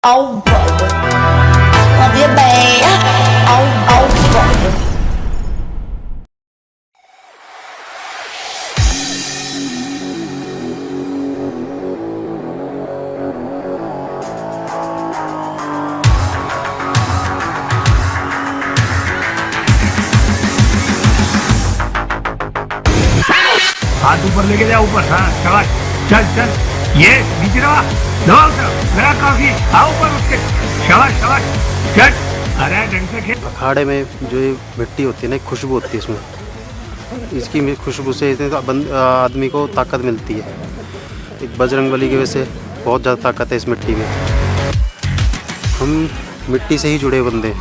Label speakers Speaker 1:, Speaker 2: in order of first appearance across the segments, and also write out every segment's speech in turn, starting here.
Speaker 1: Ao brother, havia bem. Ao brother.
Speaker 2: हाथ ऊपर लेके जा, ऊपर। हाँ शाबाश, चल चल, ये नीचे रहा, दबाओ सर, मेरा काफी, हाँ ऊपर उसके, शाबाश शाबाश, चल। अरे ढंग से खेल।
Speaker 3: अखाड़े में जो ये मिट्टी होती है ना, एक खुशबू होती है इसमें। इसकी खुशबू से आदमी को ताकत मिलती है। एक बजरंगबली की वजह से बहुत ज़्यादा ताकत है इस मिट्टी में। हम मिट्टी से ही जुड़े बंदे हैं।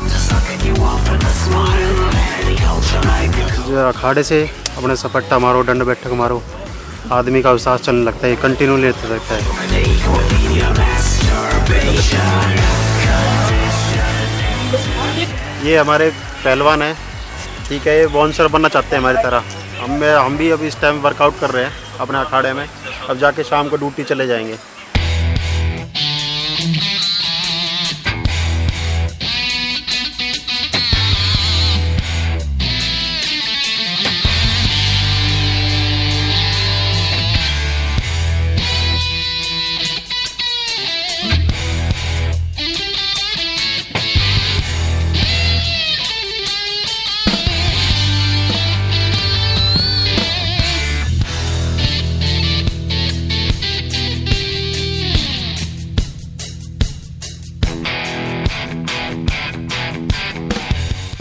Speaker 3: अखाड़े से अपने सपट्टा मारो, दंड बैठक मारो, आदमी का विश्वास चलने लगता है, कंटिन्यू लेते रहता है। ये हमारे पहलवान हैं, ठीक है, ये बाउंसर बनना चाहते हैं हमारी तरह। हम भी अभी इस टाइम वर्कआउट कर रहे हैं अपने अखाड़े में। अब जाके शाम को ड्यूटी चले जाएंगे।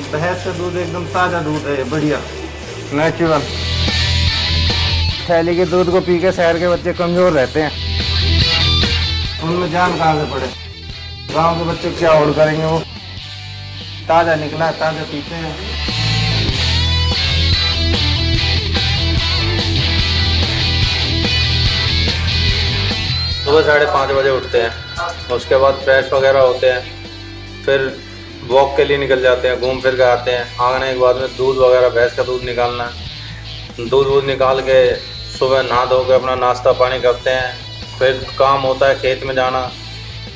Speaker 4: भैंस का दूध एकदम ताज़ा दूध है, बढ़िया नेचुरल। थैली के दूध को पी के शहर के बच्चे कमज़ोर रहते हैं, उनमें जान कहाँ से पड़े। गांव के बच्चे क्या और करेंगे, वो ताज़ा निकला, ताज़ा पीते हैं।
Speaker 5: सुबह 5:30 बजे उठते हैं, उसके बाद फ्रेश वगैरह होते हैं, फिर वॉक के लिए निकल जाते हैं, घूम फिर के आते हैं। आने के बाद में दूध वगैरह, भैंस का दूध निकालना है। दूध निकाल के सुबह नहा धो के अपना नाश्ता पानी करते हैं। फिर काम होता है खेत में जाना।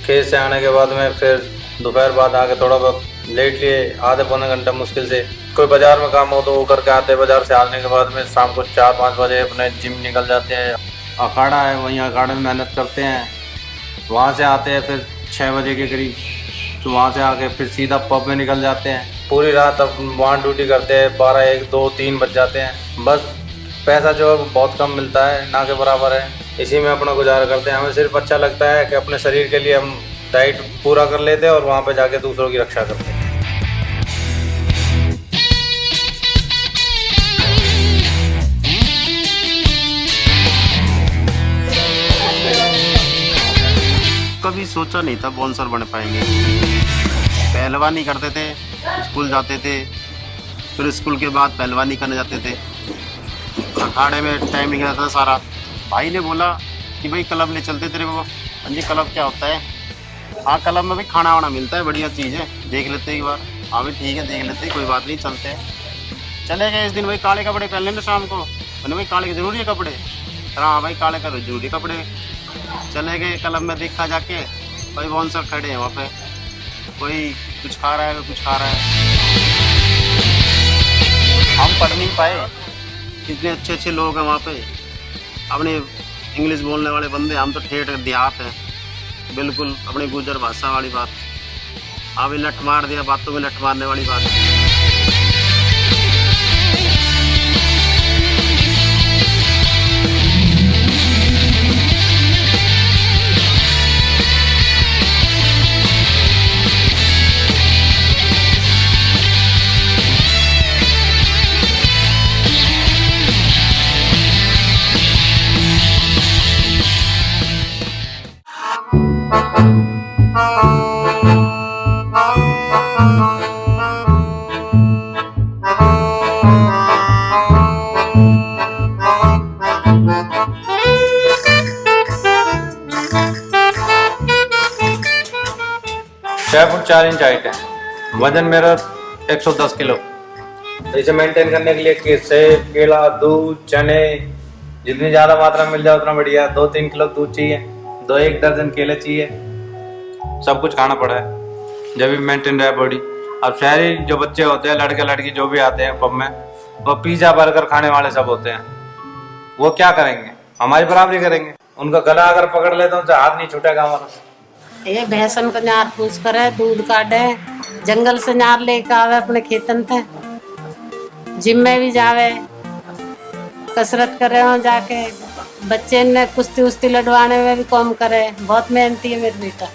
Speaker 5: खेत से आने के बाद में फिर दोपहर बाद आके थोड़ा बहुत लेट लिए, आधे पौने घंटा मुश्किल से। कोई बाज़ार में काम हो तो वो करके आते हैं। बाज़ार से आने के बाद में शाम को 4-5 बजे अपने जिम निकल जाते हैं। अखाड़ा है, वहीं अखाड़े में मेहनत करते हैं। वहाँ से आते हैं फिर 6 बजे के करीब, तो वहाँ से आके फिर सीधा पब में निकल जाते हैं। पूरी रात अब वहाँ ड्यूटी करते हैं, 12, 1, 2, 3 बज जाते हैं। बस पैसा जो है बहुत कम मिलता है, ना के बराबर है। इसी में अपना गुजारा करते हैं। हमें सिर्फ अच्छा लगता है कि अपने शरीर के लिए हम डाइट पूरा कर लेते हैं और वहाँ पे जाके दूसरों की रक्षा करते हैं।
Speaker 3: कभी सोचा नहीं था बाउंसर बन पाएंगे। पहलवानी करते थे, स्कूल जाते थे, फिर स्कूल के बाद पहलवानी करने जाते थे। अखाड़े में टाइम निकल जाता था सारा। भाई ने बोला कि भाई क्लब ले चलते तेरे को। हाँ जी, क्लब क्या होता है? हाँ, क्लब में भी खाना वाना मिलता है, बढ़िया चीज़ है, देख लेते एक बार। हाँ भाई ठीक है, देख लेते, कोई बात नहीं, चलते हैं। चले गए। इस दिन भाई काले कपड़े पहन लेना शाम को। मैंने भाई काले के ज़रूरी है कपड़े? हाँ भाई काले का जरूरी कपड़े। चले गए क्लब में, देखा जाके भाई बाउंसर खड़े हैं वहाँ पे, कोई कुछ खा रहा है, कोई कुछ खा रहा है। हम पढ़ नहीं पाए, इतने अच्छे अच्छे लोग हैं वहाँ पे, अपने इंग्लिश बोलने वाले बंदे। हम तो ठेठ देहात हैं, बिल्कुल अपनी गुजर भाषा वाली बात। अभी लठ मार दिया, बातों में लठ मारने वाली बात।
Speaker 5: फुट 4 इंच हाइट है, वजन मेरा 110 किलो। इसे मेंटेन करने के लिए सेब, केला, दूध, चने जितनी ज़्यादा मात्रा में मिल जाए उतना बढ़िया। 2-3 किलो दूध चाहिए, 1 दर्जन केले चाहिए, सब कुछ खाना पड़ा है, जब भी मेंटेन रहे बॉडी। अब शहरी जो बच्चे होते हैं, लड़के लड़की जो भी आते हैं पब में, वो पिज्जा बर्गर खाने वाले सब होते हैं। वो क्या करेंगे, हमारी बराबरी करेंगे। उनका गला अगर पकड़ ले तो उनसे हाथ नहीं छूटेगा हमारा।
Speaker 6: ये भैंसन को नार पूछ करे, दूध काटे, जंगल से नार लेके आवे अपने खेतन पे, जिम में भी जावे, कसरत करे हो जाके, बच्चे ने कुश्ती उस्ती लड़वाने में भी काम करे। बहुत मेहनती है मेरा बेटा।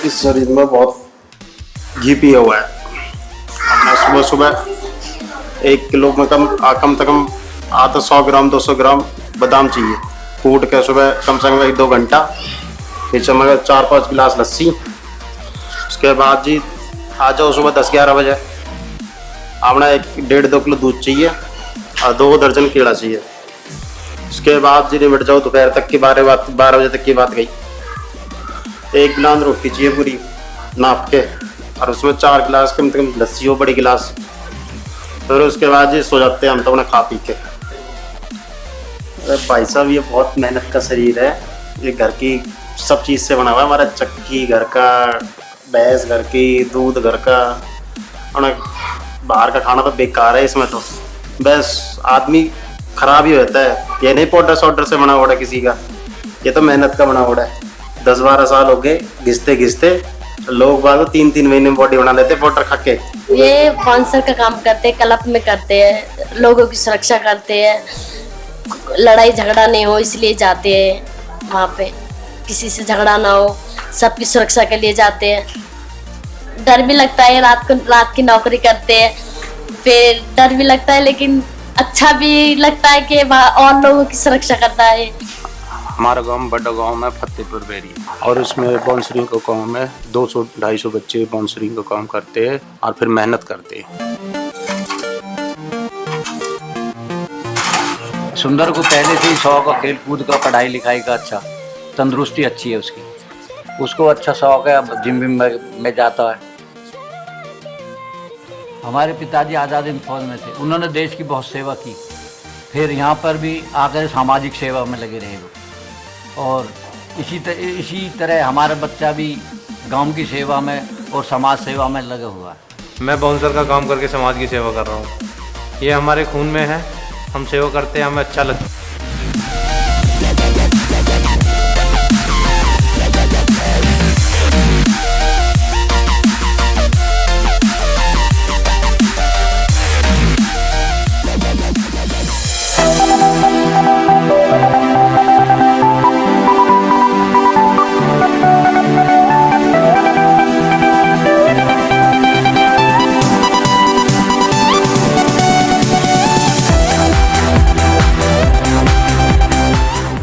Speaker 3: इस शरीर में बहुत घी पिया हुआ है। अपना सुबह सुबह 1 किलो में कम से कम आधा 100 ग्राम 200 ग्राम बादाम चाहिए। कूट के सुबह कम से कम 1-2 घंटा, फिर चमक 4-5 गिलास लस्सी। उसके बाद जी आ जाओ सुबह 10-11 बजे, अपना 1-1.5-2 किलो दूध चाहिए और 2 दर्जन केला चाहिए। उसके बाद जी निपट जाओ दोपहर तक की 12 बजे तक की बात गई। 1 गिलास रोटी चाहिए पूरी नाप के, और उसमें 4 गिलास कम से कम लस्सी हो, बड़ी गिलास। फिर उसके बाद जी सो जाते हैं हम तो अपने खा पी के। अरे भाई साहब, ये बहुत मेहनत का शरीर है। ये घर की सब चीज़ से बना हुआ है। हमारा चक्की घर का, भैंस घर की, दूध घर का। और बाहर का खाना तो बेकार है इसमें तो। बस आदमी खराब ही होता है। ये नहीं पाउडर साउडर से बना हुआ है किसी का, ये तो मेहनत का बना हुआ है। 10-12 साल हो गए घिसते घिसते। लोग बाद 3-3 महीने में बॉडी बना लेते पाउडर खा के।
Speaker 7: ये बाउंसर का काम करते हैं, क्लब में करते हैं, लोगों की सुरक्षा करते हैं। लड़ाई झगड़ा नहीं हो इसलिए जाते हैं वहाँ पे, किसी से झगड़ा ना हो, सबकी सुरक्षा के लिए जाते हैं। डर भी लगता है, रात की नौकरी करते हैं, फिर डर भी लगता है, लेकिन अच्छा भी लगता है कि और लोगों की सुरक्षा करता है।
Speaker 3: हमारा गांव बड़ा गांव में फतेहपुर बैरी, और उसमें बाउंसरिंग का काम में 200-250 बच्चे बाउंसरिंग का काम करते हैं और फिर मेहनत करते हैं।
Speaker 8: सुंदर को पहले से ही शौक है खेल कूद का, पढ़ाई लिखाई का, अच्छा तंदुरुस्ती अच्छी है उसकी, उसको अच्छा शौक है। अब जिम में जाता है। हमारे पिताजी आज़ाद हिंद फौज में थे, उन्होंने देश की बहुत सेवा की, फिर यहाँ पर भी आकर सामाजिक सेवा में लगे रहे वो। और इसी तरह हमारा बच्चा भी गांव की सेवा में और समाज सेवा में लगा हुआ है।
Speaker 5: मैं बाउंसर का काम करके समाज की सेवा कर रहा हूँ। ये हमारे खून में है, हम सेवा करते हैं, हमें अच्छा लगता है।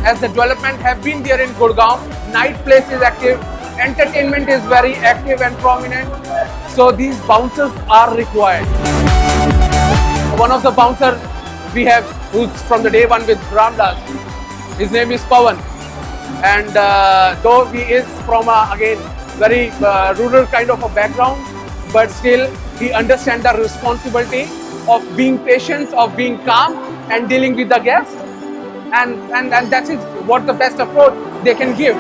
Speaker 9: As the development have been there in Gurgaon, night place is active, entertainment is very active and prominent, so these bouncers are required. One of the bouncers we have, who's from the day one with Ramdas, his name is Pawan, and though he is from again very rural kind of a background, but still he understands the responsibility of being patient, of being calm and dealing with the guests. And that is what the best approach they can give.